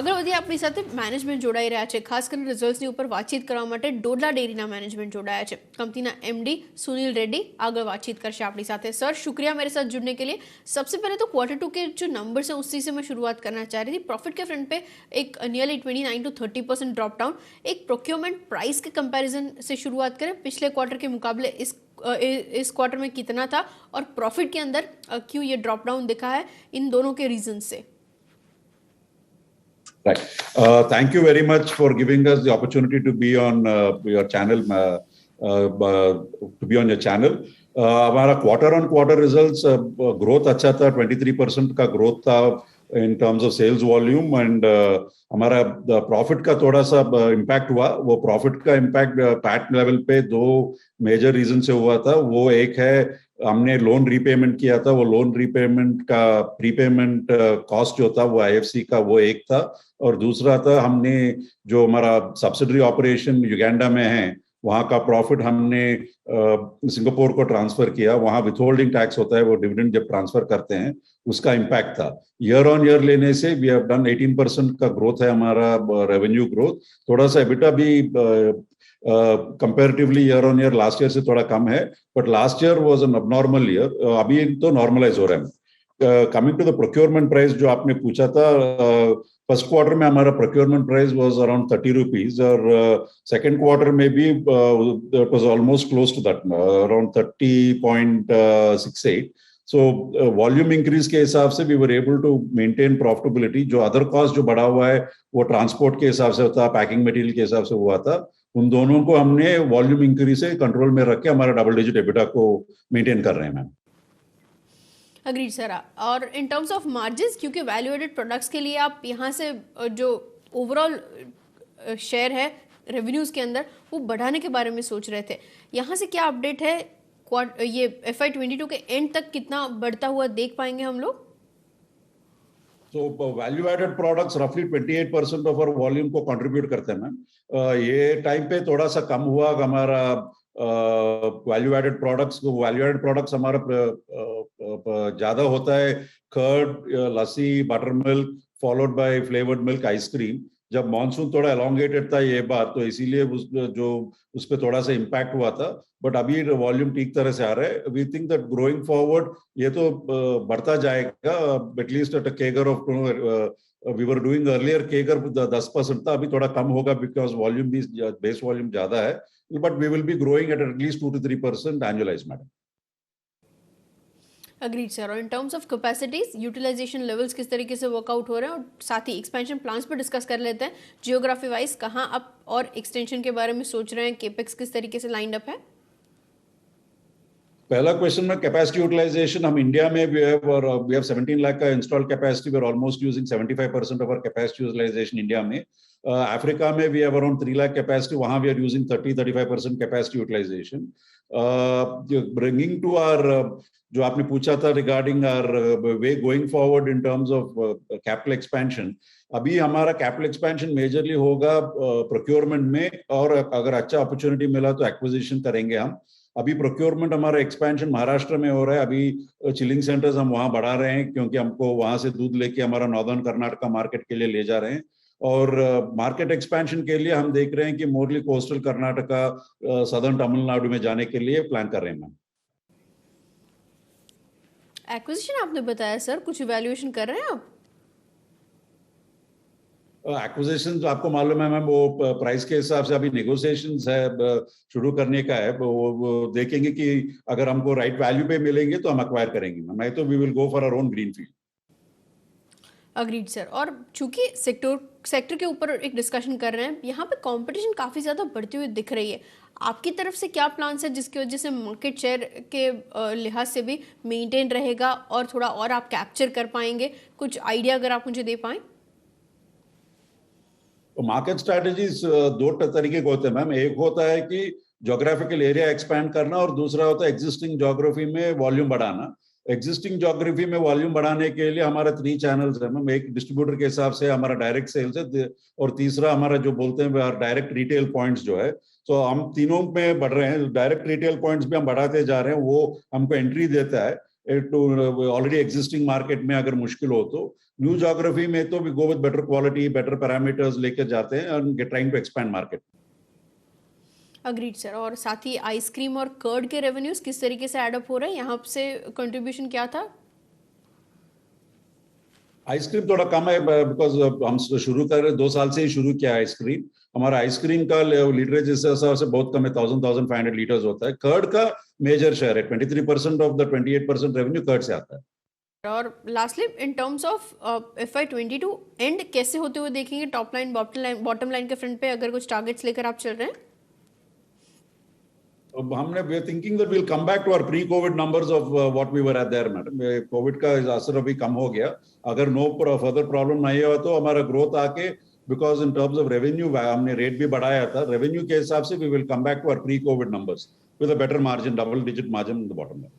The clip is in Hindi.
અગરવધી આપણી સાથે મેનેજમેન્ટ જોડાઈ રહ્યા છે, ખાસ કરીને રિઝલ્ટ્સની ઉપર વાતચીત કરવા માટે ડોડલા ડેરીના મેનેજમેન્ટ જોડાયા છે। કંપनीના एमडी सुनील रेड्डी आगे बातचीत करશે આપણી સાથે। सर शुक्रिया मेरे साथ जुड़ने के लिए। सबसे पहले तो Q2 के जो नंबर्स हैं उसी से मैं शुरुआत करना चाह रही थी। प्रॉफिट के फ्रंट पे एक नियरली 29 to 30% ड्रॉप डाउन। एक प्रोक्योरमेंट प्राइस के कंपैरिजन से शुरुआत करें, पिछले क्वार्टर के मुकाबले इस क्वार्टर में कितना था और प्रॉफिट के अंदर क्यों ये ड्रॉप डाउन दिखा है, इन दोनों के रीजन से। Right. Thank you very much for giving us the opportunity to be on your channel. हमारा quarter on quarter results growth अच्छा था, 23% का ग्रोथ था in terms of sales volume, and हमारा प्रॉफिट का थोड़ा सा इम्पैक्ट हुआ। वो प्रॉफिट का इम्पैक्ट पैट लेवल पे दो मेजर रीजन से हुआ था। वो एक है, हमने लोन रीपेमेंट किया था, वो लोन रीपेमेंट का प्रीपेमेंट कॉस्ट जो था वो आईएफसी का वो एक था, और दूसरा था हमने जो हमारा सब्सिडरी ऑपरेशन युगांडा में है वहाँ का प्रॉफिट हमने सिंगापुर को ट्रांसफर किया। वहाँ विथहोल्डिंग टैक्स होता है, वो डिविडेंड जब ट्रांसफर करते हैं उसका इम्पैक्ट था। ईयर ऑन ईयर लेने से वी हैव डन 18% का ग्रोथ है हमारा रेवेन्यू ग्रोथ। थोड़ा सा एबिटा भी comparatively year on year last year से थोड़ा कम है, but last year was an abnormal year. अभी तो नॉर्मलाइज हो रहा है। Coming to the procurement price जो आपने पूछा था, फर्स्ट क्वार्टर में हमारा procurement price was around 30 rupees, और सेकंड क्वार्टर में भी it was almost close to that, around 30.68। So volume increase के हिसाब से we were able to maintain profitability. जो अदर कॉस्ट जो बढ़ा हुआ है वो ट्रांसपोर्ट के हिसाब से होता, पैकिंग मटेरियल के हिसाब से हुआ था, उन दोनों को हमने वॉल्यूम इंक्रीज से कंट्रोल में रख के हमारा डबल डिजिट एबिटा को मेंटेन कर रहे हैं मैम। Agreed sir. और इन टर्म्स ऑफ मार्जिन्स, क्योंकि वैल्यू एडेड प्रोडक्ट्स के लिए आप यहाँ से जो ओवरऑल शेयर है रेवेन्यूज के अंदर वो बढ़ाने के बारे में सोच रहे थे, यहाँ से क्या अपडेट है? ये FY22 के एंड तक कितना बढ़ता हुआ देख पाएंगे हम लोग? So value added products roughly 28% of our volume को contribute करते हैं मैम। ये टाइम पे थोड़ा सा कम हुआ हमारा वैल्यू एडेड प्रोडक्ट्स हमारा ज्यादा होता है। Curd, lassi, buttermilk followed by flavoured milk, ice cream. जब मॉनसून थोड़ा एलोंगेटेड था ये बार, तो इसीलिए उस पे थोड़ा सा इम्पैक्ट हुआ था, बट अभी वॉल्यूम ठीक तरह से आ रहा है। We think that growing forward ये तो बढ़ता जाएगा, at least at a CAGR of we were doing earlier CAGR 10% था, अभी थोड़ा कम होगा बिकॉज वॉल्यूम भी बेस वॉल्यूम ज्यादा है, but we will be growing at at least 2 to 3% annualised madam. Agreed sir. और in terms of capacities, utilisation levels किस तरीके से वर्कआउट हो रहे हैं, और साथ ही एक्सपेंशन प्लान्स पर डिस्कस कर लेते हैं। जियोग्राफी वाइज कहाँ अप और एक्सटेंशन के बारे में सोच रहे हैं, केपेक्स किस तरीके से लाइंड अप है? पहला क्वेश्चन में कैपेसिटी यूटिलाइजेशन, हम इंडिया में वी हैव 17 लाख का installed capacity, we are almost using 75% of our capacity utilisation India में। अफ्रीका में we have around 3 lakh capacity, वहां we are using 30-35% capacity utilisation. Bringing to our जो आपने पूछा था regarding our way going forward in terms of capital expansion, अभी हमारा कैपिटल एक्सपेंशन मेजरली होगा प्रोक्योरमेंट में, और अगर अच्छा अपॉर्चुनिटी मिला तो एक्विजिशन करेंगे हम। अभी प्रोक्योरमेंट हमारा एक्सपेंशन महाराष्ट्र में हो रहा है। अभी चिलिंग सेंटर्स हम वहां बढ़ा रहे हैं, क्योंकि हमको वहां से दूध लेके हमारा नॉर्दर्न कर्नाटका मार्केट के लिए ले जा रहे हैं, और मार्केट एक्सपेंशन के लिए हम देख रहे हैं कि मोरली कोस्टल कर्नाटका, सदर्न तमिलनाडु में जाने के लिए प्लान कर रहे हैं मैम। एक्विजिशन आपने बताया सर, कुछ इवैल्यूएशन कर रहे हैं आप? एक्विजिशन तो आपको मालूम है मैम, वो प्राइस के हिसाब से अभी नेगोशिएशंस है, शुरू करने का है। वो देखेंगे कि अगर हमको राइट वैल्यू पे मिलेंगे तो हम एक्वायर करेंगे मैम, नहीं तो we will go for our own greenfield. Agreed sir. और चूंकि सेक्टर के ऊपर एक डिस्कशन कर रहे हैं, यहाँ पे कंपटीशन काफ़ी ज़्यादा बढ़ती हुई दिख रही है। आपकी तरफ से क्या प्लान्स है जिसकी वजह से मार्केट शेयर के लिहाज से भी मेंटेन रहेगा और थोड़ा और आप कैप्चर कर पाएंगे? कुछ आइडिया अगर आप मुझे दे पाएं। मार्केट स्ट्रैटेजीज दो तरीके के होते हैं मैम। एक होता है कि ज्योग्राफिकल एरिया एक्सपैंड करना, और दूसरा होता है एग्जिस्टिंग ज्योग्राफी में वॉल्यूम बढ़ाना। एग्जिस्टिंग ज्योग्राफी में वॉल्यूम बढ़ाने के लिए हमारा 3 चैनल्स है मैम। एक डिस्ट्रीब्यूटर के हिसाब से हमारा डायरेक्ट सेल्स है, और तीसरा हमारा जो बोलते हैं डायरेक्ट रिटेल पॉइंट्स जो है। तो हम तीनों में बढ़ रहे हैं। डायरेक्ट रिटेल पॉइंट्स भी हम बढ़ाते जा रहे हैं, वो हमको एंट्री देता है टू ऑलरेडी एग्जिस्टिंग मार्केट में अगर मुश्किल हो तो। न्यू ज्योग्राफी में तो we go with better quality, better parameters लेकर जाते हैं and get trying to expand market. Agreed sir. और साथ ही आइसक्रीम और कर्ड के रेवेन्यूज किस तरीके से एडअप हो रहे हैं, यहाँ से कंट्रीब्यूशन क्या था? आइसक्रीम थोड़ा कम है बिकॉज हम शुरू कर रहे 2 साल से ही शुरू किया आइसक्रीम। हमारा आइसक्रीम का लीटरेज इस हिसाब से बहुत कम है, 1500 लीटर्स होता है। कर्ड का मेजर शेयर है, 23% ऑफ द 28% रेवेन्यू कर्ड से आता है। और lastly in terms of FY22 and कैसे होते हुए देखेंगे टॉप लाइन बॉटम लाइन के फ्रंट पे, अगर कुछ टारगेट्स लेकर आप चल रहे हैं? अब हमने we are thinking that will come back to our pre COVID numbers of what we were at there madam. COVID का असर अभी कम हो गया, अगर नो फर्दर प्रॉब्लम नहीं हुआ तो हमारा ग्रोथ आके, because in terms of revenue हमने रेट भी बढ़ाया था, रेवेन्यू के हिसाब से we will come back to our pre COVID numbers with a better margin, double digit margin in the bottom line.